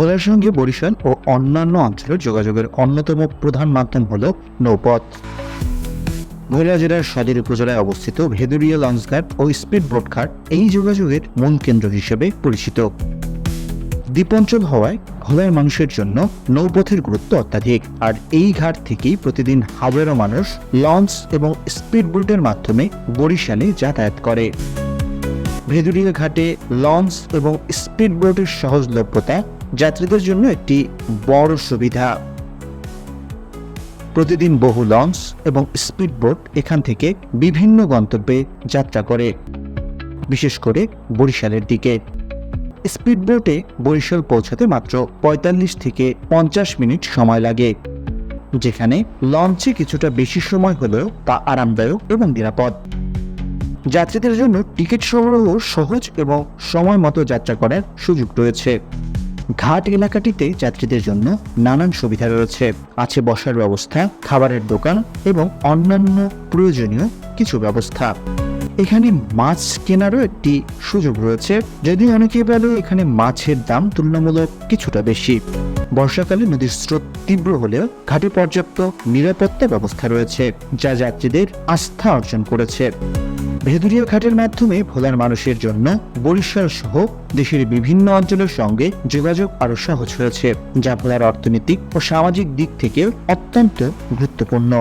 ভোলার সঙ্গে বরিশাল ও অন্যান্য অঞ্চলের যোগাযোগের অন্যতম প্রধান মাধ্যম হল নৌপথ। ভোলা জেলার সদর উপজেলায় অবস্থিত ভেদুরিয়া লঞ্চঘাট ও স্পিড বোট ঘাট এই যোগাযোগের মূল কেন্দ্র হিসেবে পরিচিত। দ্বীপাঞ্চল হওয়ায় ভোলার মানুষের জন্য নৌপথের গুরুত্ব অত্যাধিক, আর এই ঘাট থেকেই প্রতিদিন হাজারো মানুষ লঞ্চ এবং স্পিড বোটের মাধ্যমে বরিশালে যাতায়াত করে। ভেদুরিয়া ঘাটে লঞ্চ এবং স্পিড বোটের সহজলভ্যতা যাত্রীদের জন্য একটি বড় সুবিধা। প্রতিদিন বহু লঞ্চ এবং স্পিড বোট এখান থেকে বিভিন্ন গন্তব্যে যাত্রা করে, বিশেষ করে বরিশালের দিকে। স্পিড বোটে বরিশাল পৌঁছাতে মাত্র ৪৫ থেকে ৫০ মিনিট সময় লাগে, যেখানে লঞ্চে কিছুটা বেশি সময় হলেও তা আরামদায়ক এবং নিরাপদ। যাত্রীদের জন্য টিকিট সংগ্রহ সহজ এবং সময় মতো যাত্রা করার সুযোগ রয়েছে। ঘাট এলাকাটিতে যাত্রীদের জন্য নানান সুবিধা রয়েছে। আছে বসার ব্যবস্থা, খাবারের দোকান এবং অন্যান্য প্রয়োজনীয় কিছু ব্যবস্থা। এখানে মাছ কেনারও একটি সুযোগ রয়েছে, যদিও অনেকেই বলে এখানে মাছের দাম তুলনামূলক কিছুটা বেশি। বর্ষাকালে নদীর স্রোত তীব্র হলেও ঘাটে পর্যাপ্ত নিরাপত্তা ব্যবস্থা রয়েছে, যা যাত্রীদের আস্থা অর্জন করেছে। ভেদুরিয়া ঘাটের মাধ্যমে ভোলার মানুষের জন্য বরিশাল সহ দেশের বিভিন্ন অঞ্চলের সঙ্গে যোগাযোগ আরও সহজ হয়েছে, যা ভোলার অর্থনৈতিক ও সামাজিক দিক থেকে অত্যন্ত গুরুত্বপূর্ণ।